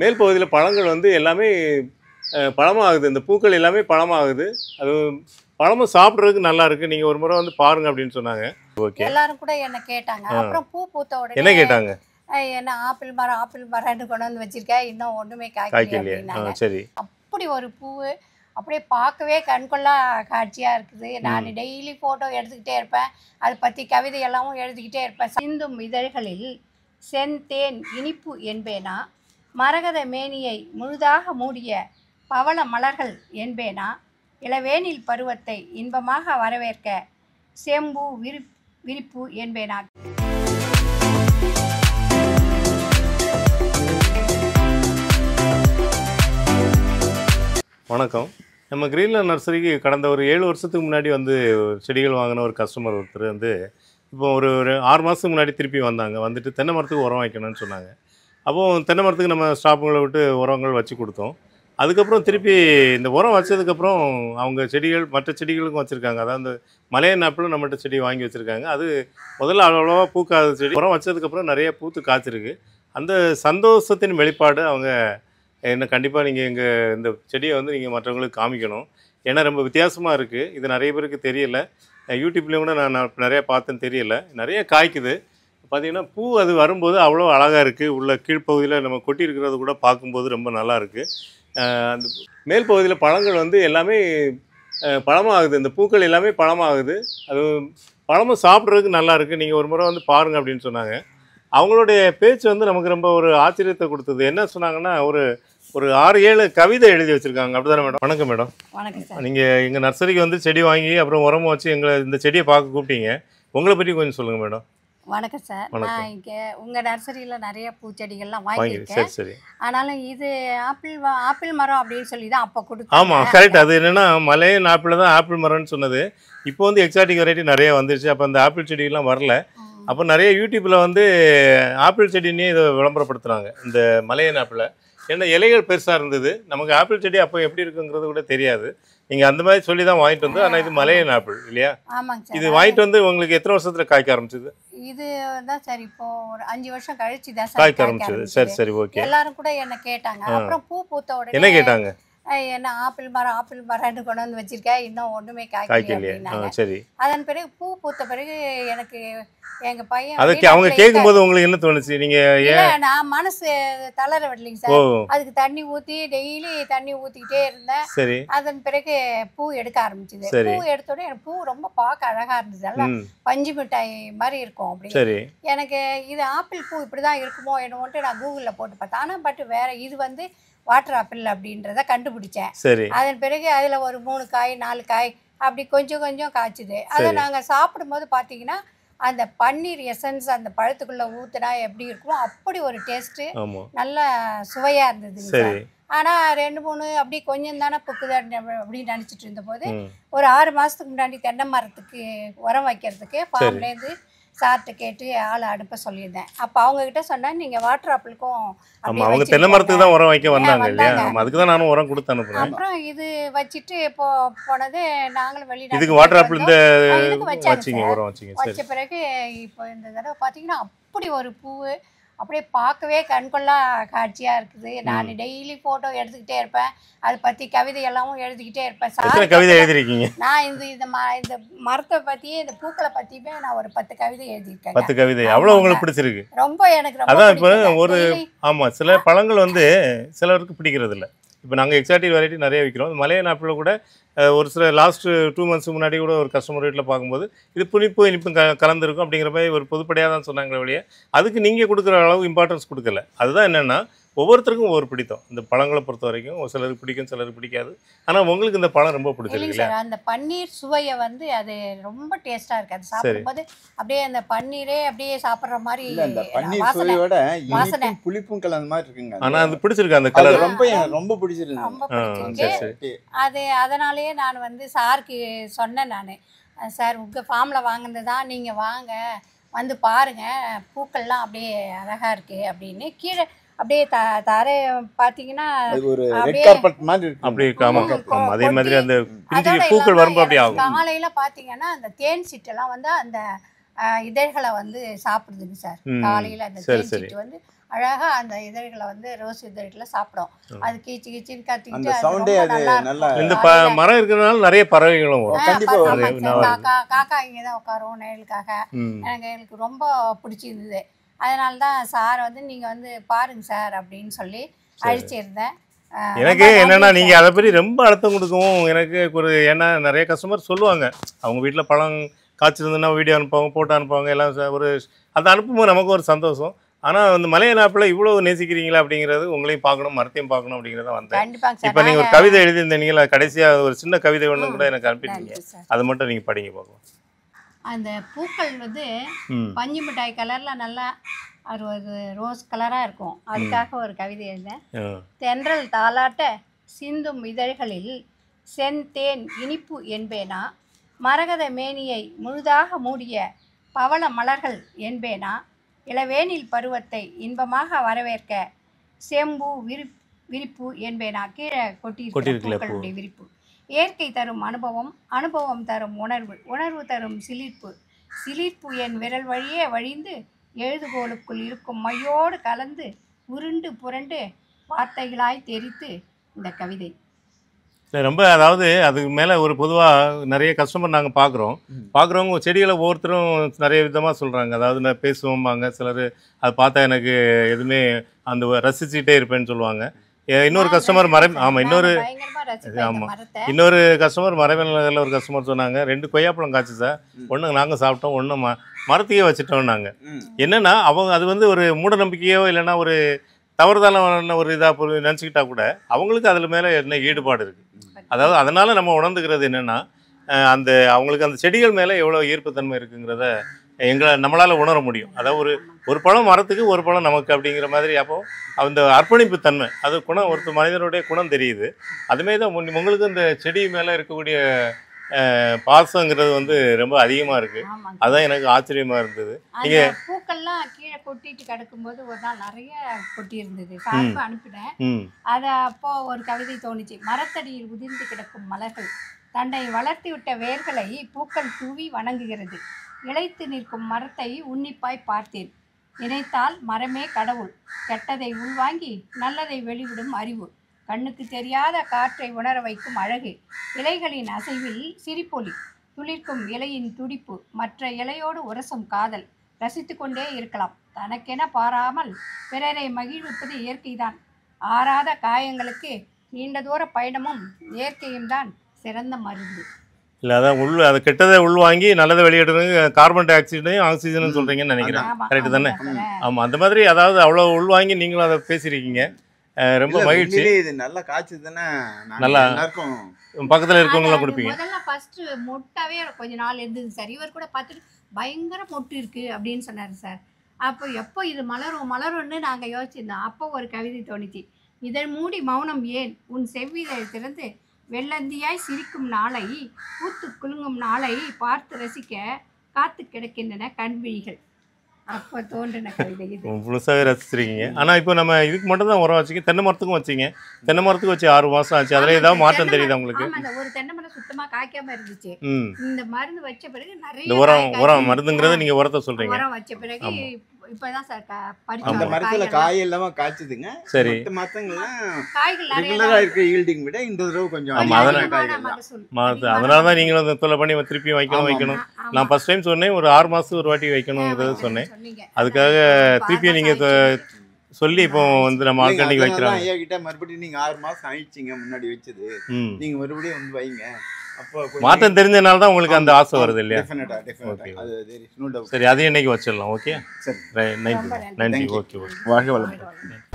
மேல் பகுதியில் பழங்கள் வந்து எல்லாமே பழமாகுது. இந்த பூக்கள் எல்லாமே பழமாகுது. அது பழமும் சாப்பிட்றதுக்கு நல்லா இருக்கு. நீங்க ஒரு முறை வந்து பாருங்க அப்படின்னு சொன்னாங்க. ஓகே. எல்லாரும் கூட என்ன கேட்டாங்க. அப்புறம் பூ பூத்த என்ன உடனே கேட்டாங்க? என்ன ஆப்பிள் மரம்னு கொண்டு வந்து வச்சிருக்கேன், இன்னும் ஒண்ணுமே காய்க்கலையே காய்க்கலையே. அப்படின்னாங்க. சரி. அப்படி ஒரு பூவு அப்படியே பார்க்கவே கண்கொள்ளா காட்சியா இருக்குது. நான் டெய்லி போட்டோ எடுத்துக்கிட்டே இருப்பேன். அதை பத்தி கவிதை எல்லாமும் எழுதிக்கிட்டே இருப்பேன். சிந்தும் இதழ்களில் செந்தேன் இனிப்பு என்பேனா, மரகத மேனியை முழுதாக மூடிய பவள மலர்கள் என்பேனா, இளவேனில் பருவத்தை இன்பமாக வரவேற்க செம்பூ விரிப்பு என்பேனா. வணக்கம். நம்ம கிரீன்லேண்ட் நர்சரிக்கு கடந்த ஒரு 7 வருஷத்துக்கு முன்னாடி வந்து செடிகள் வாங்கின ஒரு கஸ்டமர் ஒருத்தர் வந்து இப்போ ஒரு 6 மாதத்துக்கு முன்னாடி திருப்பி வந்தாங்க. வந்துட்டு தென்னை மரத்துக்கு உரம் வைக்கணும்னு சொன்னாங்க. அப்போது தென்னை மரத்துக்கு நம்ம ஸ்டாஃபுங்களை விட்டு உரங்கள் வச்சு கொடுத்தோம். அதுக்கப்புறம் திருப்பி இந்த உரம் வச்சதுக்கப்புறம் அவங்க செடிகள் மற்ற செடிகளுக்கும் வச்சுருக்காங்க. அதாவது மலையன் ஆப்பிளும் நம்மகிட்ட செடி வாங்கி வச்சுருக்காங்க. அது முதல்ல அவ்வளோவா பூக்காத செடி. உரம் வச்சதுக்கப்புறம் நிறைய பூத்து காய்ச்சிருக்கு. அந்த சந்தோஷத்தின் வெளிப்பாடு அவங்க என்ன கண்டிப்பாக நீங்கள் இந்த செடியை வந்து நீங்கள் மற்றவங்களுக்கு காமிக்கணும். ஏன்னா ரொம்ப வித்தியாசமாக இருக்குது. இது நிறைய பேருக்கு தெரியல. யூடியூப்லேயும் கூட நான் நிறையா பார்த்தேன்னு தெரியல. நிறைய காய்க்குது. பார்த்திங்கன்னா பூ அது வரும்போது அவ்வளோ அழகாக இருக்குது. உள்ள கீழ்ப்பகுதியில் நம்ம கொட்டி இருக்கிறது கூட பார்க்கும்போது ரொம்ப நல்லா இருக்குது. அந்த மேல் பகுதியில் பழங்கள் வந்து எல்லாமே பழமாகுது. இந்த பூக்கள் எல்லாமே பழமாகுது. அது பழமும் சாப்பிட்றதுக்கு நல்லா இருக்குது. நீங்கள் ஒரு முறை வந்து பாருங்கள் அப்படின்னு சொன்னாங்க. அவங்களுடைய பேச்சு வந்து நமக்கு ரொம்ப ஒரு ஆச்சரியத்தை கொடுத்தது. என்ன சொன்னாங்கன்னா, ஒரு 6-7 கவிதை எழுதி வச்சுருக்காங்க. அப்படி தானே மேடம்? வணக்கம் மேடம். வணக்கம் சார். நீங்கள் எங்கள் நர்சரிக்கு வந்து செடி வாங்கி அப்புறம் உரமும் வச்சு இந்த செடியை பார்க்க கூப்பிட்டீங்க. உங்களை பற்றி கொஞ்சம் சொல்லுங்கள் மேடம். வணக்கம் சார். நான் இங்கே உங்கள் நர்சரியில் நிறைய பூச்செடிகள்லாம் வாங்கி. வாங்கியிருக்கேன். சரி. ஆனாலும் இது ஆப்பிள் மரம் அப்படின்னு சொல்லி தான் அப்போ கொடுத்தோம். ஆமாம், கரெக்ட். அது என்னென்னா மலையன் ஆப்பிள் தான் ஆப்பிள் மரம்னு சொன்னது. இப்போ வந்து எக்ஸாட்டிக் வெரைட்டி நிறைய வந்துருச்சு. அப்போ அந்த ஆப்பிள் செடியெல்லாம் வரல. அப்போ நிறைய யூடியூப்பில் வந்து ஆப்பிள் செடின்னே இதை விளம்பரப்படுத்துகிறாங்க, இந்த மலையன் ஆப்பிளை. ஏன்னா இலைகள் பெருசாக இருந்தது. நமக்கு ஆப்பிள் செடி அப்போ எப்படி இருக்குங்கிறது கூட தெரியாது. நீங்கள் அந்த மாதிரி சொல்லி தான் வாங்கிட்டு வந்து. ஆனால் இது மலையன் ஆப்பிள் இல்லையா? ஆமாங்க சார். இது வாங்கிட்டு வந்து உங்களுக்கு எத்தனை வருஷத்தில் காய்க்க ஆரம்பிச்சது? இது தான் சார் இப்போ ஒரு 5 வருஷம் கழிச்சு தான் காய்க்க ஆரம்பிச்சது. சரி, ஓகே. எல்லாரும் கூட என்ன கேட்டாங்க. அப்புறம் பூ பூத்த உடனே என்ன கேட்டாங்க? என்ன ஆப்பிள் மரம்னு கொண்டு வந்து வச்சிருக்கேன், இன்னும் ஒண்ணுமே காய்க்கலையே. சரி. அதன் பிறகு பூ பூத்த பிறகு எனக்கு எங்க பையன் அதுக்கு அவங்க கேட்கும்போது உங்களுக்கு என்ன தோணுச்சு? நீங்க நான் மனசு தளர விடலைங்க சார். அதுக்கு தண்ணி ஊத்தி டெய்லி தண்ணி ஊத்திக்கிட்டே இருந்தேன். சரி. அதன் பிறகு பூ எடுக்க ஆரம்பிச்சது. பூ எடுத்த உடனே எனக்கு பூ ரொம்ப பார்க்க அழகா இருந்தது. நல்லா பஞ்சு மிட்டாய் மாதிரி இருக்கும். அப்படி எனக்கு இது ஆப்பிள் பூ இப்படிதான் இருக்குமோ என்னமோன்ட்டு நான் கூகுள்ல போட்டு பார்த்தேன். ஆனா பட் வேற இது வந்து வாட்டர் ஆப்பிள் அப்படின்றத கண்டுபிடிச்சேன். அதன் பிறகு அதில் ஒரு 3 காய் 4 காய் அப்படி கொஞ்சம் கொஞ்சம் காய்ச்சுது. அதை நாங்கள் சாப்பிடும்போது பார்த்தீங்கன்னா அந்த பன்னீர் எசன்ஸ் அந்த பழத்துக்குள்ளே ஊற்றுனா எப்படி இருக்குமோ அப்படி ஒரு டேஸ்ட்டு, நல்ல சுவையாக இருந்தது. ஆனால் 2-3 அப்படி கொஞ்சம் தானே புக்குது அப்படின்னு நினச்சிட்டு இருந்தபோது ஒரு 6 மாதத்துக்கு முன்னாடி தென்னை மரத்துக்கு உரம் வைக்கிறதுக்கு ஃபார்ம்லேருந்து சார்ட்ட கேட்டு ஆளை அனுப்ப சொல்லியிருந்தேன். அப்போ அவங்ககிட்ட சொன்னேன், நீங்கள் வாட்டர் ஆப்பிளுக்கும் அவங்க தென்னை மரத்துக்கு தான் உரம் வைக்க வந்தாங்க இல்லையா? அதுக்கு தான் நானும் உரம் கொடுத்து அனுப்புறேன். அப்புறம் இது வச்சுட்டு இப்போ போனது நாங்களும் வெளியில இதுக்கு வாட்டர் ஆப்பிள் இந்த வச்ச பிறகு இப்போ இந்த தடவை பார்த்தீங்கன்னா அப்படி ஒரு பூவு அப்படியே பார்க்கவே கண்கொள்ளா காட்சியாக இருக்குது. நான் டெய்லி ஃபோட்டோ எடுத்துக்கிட்டே இருப்பேன். அதை பற்றி கவிதை எல்லாமும் எழுதிக்கிட்டே இருப்பேன். கவிதை எழுதிருக்கீங்க? நான் இந்த மரத்தை பற்றியே இந்த பூக்களை பற்றியுமே நான் ஒரு 10 கவிதை எழுதியிருக்கேன். 10 கவிதை அவ்வளோ உங்களுக்கு பிடிச்சிருக்கு? ரொம்ப எனக்கு ரொம்ப. அதான் இப்போ ஒரு ஆமாம், சில பழங்கள் வந்து சிலருக்கு பிடிக்கிறது இல்லை. இப்போ நாங்கள் எக்ஸாட்டிக் வெரைட்டி நிறைய விற்கிறோம். மலையன் ஆப்பிளில் கூட ஒரு சில லாஸ்ட்டு 2 மந்த்ஸ் முன்னாடி கூட ஒரு கஸ்டமர் வீட்டில் பார்க்கும்போது இது இனிப்பும் கலந்துருக்கும் அப்படிங்கிற மாதிரி ஒரு பொதுப்படையாக தான் சொன்னாங்களே வழியே. அதுக்கு நீங்கள் கொடுக்குற அளவு இம்பார்ட்டன்ஸ் கொடுக்கல. அதுதான் என்னென்னா ஒவ்வொருத்தருக்கும் ஒவ்வொரு பிடித்தம். இந்த பழங்களை பொறுத்த வரைக்கும் சிலருக்கு பிடிக்கும், சிலருக்கு பிடிக்காது. ஆனால் உங்களுக்கு இந்த பழம் ரொம்ப பிடிச்சிருக்கு இல்லையா? அந்த பன்னீர் சுவையை வந்து அது ரொம்ப டேஸ்ட்டாக இருக்குது. அது சாப்பிடும்போது அப்படியே அந்த பன்னீரே அப்படியே சாப்பிட்ற மாதிரி வாசனை புளிப்பும் கலந்த மாதிரி இருக்குங்க. ஆனால் அது பிடிச்சிருக்கு, அந்த கலர் ரொம்ப பிடிச்சிருக்கு. ரொம்ப பிடிச்சிருக்கு அது. அதனாலேயே நான் வந்து சாருக்கு சொன்னேன், நான் சார் உங்கள் ஃபார்மில் வாங்கினது தான், நீங்கள் வாங்க வந்து பாருங்கள், பூக்கள்லாம் அப்படியே அழகாக இருக்குது அப்படின்னு. கீழே அப்படியே தர பார்த்தீங்கன்னா அதே மாதிரி அந்த பூக்கள் வரும்போது அப்படியே ஆகும். காலையில் பார்த்தீங்கன்னா அந்த தேன் சிட்டெல்லாம் வந்து அந்த இதழ்களை வந்து சாப்பிடுதுங்க சார். காலையில் அந்த தேன் சிட்டு வந்து அழகா அந்த இதழ்களை வந்து ரோஸ் இதழ்களை சாப்பிடும். அது கீச்சு கீச்சின்னு அந்த கத்திக்கிட்டு அது சவுண்டே ரொம்ப அது நல்லா நல்லா இருக்கும். இந்த காலையில மரம் இருக்கிறதுனால நிறைய பறவைகளும் வரும். கண்டிப்பா ஆமாங்க வரும். சார். காக்கா இங்கே தான் உட்காரும் நிழலுக்காக. ம். எனக்கு ரொம்ப பிடிச்சிருந்தது. அதனால தான் சார் வந்து நீங்கள் வந்து பாருங்க சார் அப்படின்னு சொல்லி அழைச்சிருந்தேன். எனக்கு என்னன்னா நீங்கள் அதை பற்றி ரொம்ப அழுத்தம் கொடுக்கவும் எனக்கு ஒரு ஏன்னா நிறைய கஸ்டமர் சொல்லுவாங்க அவங்க வீட்டில் பழம் காய்ச்சிருந்துன்னா வீடியோ அனுப்புவாங்க, போட்டோ அனுப்புவாங்க, எல்லாம் ஒரு அதை அனுப்பும்போது நமக்கு ஒரு சந்தோஷம். ஆனால் அந்த மலையன் ஆப்பில் இவ்வளோ நேசிக்கிறீங்களா அப்படிங்கிறது உங்களையும் பார்க்கணும், மரத்தையும் பார்க்கணும் அப்படிங்கிறத வந்தேன். கண்டிப்பாங்க சார். இப்போ நீங்கள் ஒரு கவிதை எழுதியிருந்தீங்களா, கடைசியாக ஒரு சின்ன கவிதை ஒன்று கூட எனக்கு அனுப்பிட்டீங்க, நன்றி சார். அதை மட்டும் நீங்கள் படிங்க பார்க்கலாம். அந்த பூக்கள் வந்து ம் பஞ்சு மிட்டாய் கலரில் நல்லா அது ரோஸ் கலராக இருக்கும். அதுக்காக ஒரு கவிதை எழுதேன். தென்றல் தாலாட்ட சிந்தும் இதழ்களில் செந்தேன் இனிப்பு என்பேனா, மரகத மேனியை முழுதாக மூடிய பவள மலர்கள் என்பேனா, இளவேனில் பருவத்தை இன்பமாக வரவேற்க செம்பு விரிப்பு என்பேனா. கீழே கொட்டியிருக்கிற பூக்களுடைய விரிப்பு. இயற்கை தரும் அனுபவம், அனுபவம் தரும் உணர்வு, உணர்வு தரும் சிலிர்ப்பு, சிலிர்ப்பு என் விரல் வழியே வழிந்து எழுதுகோலுக்குள் இருக்கும் மையோடு கலந்து உருண்டு புரண்டு வார்த்தைகளாய் தெரித்து இந்த கவிதை. ரொம்ப அதாவது அதுக்கு மேலே ஒரு பொதுவாக நிறைய கஸ்டமர் நாங்கள் பார்க்குறவங்க செடிகளை ஒவ்வொருத்தரும் நிறைய விதமாக சொல்கிறாங்க. அதாவது நான் பேசுவோம்பாங்க, சிலர் அதை பார்த்தா எனக்கு எதுவுமே அந்த ரசிச்சுட்டே இருப்பேன்னு சொல்லுவாங்க. இன்னொரு கஸ்டமர் இன்னொரு கஸ்டமர் மரபில் ஒரு கஸ்டமர் சொன்னாங்க, 2 கொய்யாப்பழம் காய்ச்சி சார், ஒன்று நாங்கள் சாப்பிட்டோம், ஒன்று மரத்தையே வச்சுட்டோம்னாங்க. என்னென்னா அவங்க அது வந்து ஒரு மூட நம்பிக்கையோ இல்லைன்னா ஒரு தவறுதலான ஒரு இதாக நினச்சிக்கிட்டா கூட அவங்களுக்கு அதில் மேலே என்ன ஈடுபாடு இருக்குது. அதாவது அதனால் நம்ம உணர்ந்துக்கிறது என்னென்னா அந்த அவங்களுக்கு அந்த செடிகள் மேலே எவ்வளோ ஈர்ப்புத்தன்மை இருக்குங்கிறத நம்மளால் உணர முடியும். அதாவது ஒரு பழம் மரத்துக்கு ஒரு பழம் நமக்கு அப்படிங்கிற மாதிரி. அப்போ அந்த அர்ப்பணிப்பு தன்மை அது குணம் ஒரு மனிதனுடைய குணம் தெரியுது. அதுமாரி தான் உங்களுக்கு இந்த செடி மேலே இருக்கக்கூடிய பாசங்கிறது வந்து ரொம்ப அதிகமாக இருக்குது. அதுதான் எனக்கு ஆச்சரியமாக இருந்தது. நீங்கள் பூக்கள்லாம் கீழே கொட்டிட்டு கிடக்கும்போது ஒரு நாள் நிறைய கொட்டி இருந்தது, சார்பு அனுப்பினேன். அதை அப்போ ஒரு கவிதை தோணுச்சு. மரத்தடியில் உதிர்ந்து கிடக்கும் மலர்கள் தன்னை வளர்த்தி விட்ட வேர்களை பூக்கள் தூவி வணங்குகிறது. இளைத்து நிற்கும் மரத்தை உன்னிப்பாய் பார்த்தேன். நினைத்தால் மரமே கடவுள். கெட்டதை உள்வாங்கி நல்லதை வெளிவிடும் அறிவு. கண்ணுக்கு தெரியாத காற்றை உணர வைக்கும் அழகு. இலைகளின் அசைவில் சிரிப்பொலி. துளிர்க்கும் இலையின் துடிப்பு. மற்ற இலையோடு உரசும் காதல். ரசித்து கொண்டே இருக்கலாம். தனக்கென பாராமல் பிறரை மகிழ்விப்பது இயற்கைதான். ஆறாத காயங்களுக்கு நீண்ட தூர பயணமும் இயற்கையும் தான் சிறந்த மருந்து. இல்லை அதான் அதை கெட்டதை உள்வாங்கி நல்லதை வெளியிடுறது கார்பன் டை ஆக்சைடையும் ஆக்சிஜனும் சொல்கிறீங்கன்னு நினைக்கிறேன். கரெக்டு தானே? ஆமாம், அந்த மாதிரி அதாவது அவ்வளோ உள்வாங்கி நீங்களும் அதை பேசியிருக்கீங்க. ரொம்ப மகிழ்ச்சி. இது நல்லா காய்ச்சி தானே நல்லா பக்கத்தில் இருக்கவங்களாம் கொடுப்பீங்க. முதல்ல ஃபர்ஸ்ட் மொட்டாவே கொஞ்ச நாள் இருந்தது சார். இவர் கூட பார்த்துட்டு பயங்கர மொட்டு இருக்கு அப்படின்னு சொன்னார் சார். அப்போ எப்போ இது மலரும்னு நாங்கள் யோசிச்சிருந்தோம். அப்போ ஒரு கவிதை தோணிச்சு. இதழ் மூடி மௌனம் ஏன், உன் செவ்விதழ் திறந்து வெள்ளந்தியாய் சிரிக்கும் நாளை, பூத்து குலுங்கும் நாளை பார்த்து ரசிக்க காத்து கிடக்கின்றன கண்விழிகள். அப்போ தோன்றின கவிதை இது. முழுசாகவே ரசிச்சிருக்கீங்க. ஆனால் இப்போ நம்ம இதுக்கு மட்டும் தான் உரம் வச்சிங்க, தென்னை மரத்துக்கும் வச்சிங்க. தென்னை மரத்துக்கு வச்சு 6 மாதம் ஆச்சு. அதில் ஏதாவது மாற்றம் தெரியுது உங்களுக்கு? ஒரு தென்னை மரம் சுத்தமாக காய்க்காம இருந்துச்சு. இந்த மருந்து வச்ச பிறகு நிறைய இந்த உரம் மருந்துங்கிறத நீங்கள் உரத்தை சொல்கிறீங்க. உரம் வச்ச பிறகு இப்பதான் சார் அந்த மரத்துல காய் எல்லாமே காய்ச்சுதுங்க. சரி, மத்தங்கள்லாம் காய்கள் ரெகுலரா இருக்க ஈல்டிங் விட இந்த தடவை கொஞ்சம் அதனால தான் நீங்களும் தொலை பண்ணி திருப்பி வைக்கணும். நான் ஃபர்ஸ்ட் டைம் சொன்னேன் ஒரு 6 மாதத்துக்கு ஒரு வாட்டி வைக்கணுங்கிறத சொன்னேன். அதுக்காக திருப்பி நீங்கள் சொல்லி இப்போ வந்து நம்ம ஆர்கானிக் வைக்கிறோம். ஐயா கிட்ட மறுபடியும் நீங்க 6 மாசம் ஆயிடுச்சிங்க முன்னாடி வச்சது, நீங்க மறுபடியும் வந்து வைங்க. மாற்றம் தெரிஞ்சனால தான் உங்களுக்கு அந்த ஆசை வருது இல்லையா? டெஃபினட்டா. சரி, அதையும் இன்னைக்கு வச்சிடலாம். ஓகே, சரி, நன்றி. ஓகே, வாழ்க வளமுடன்.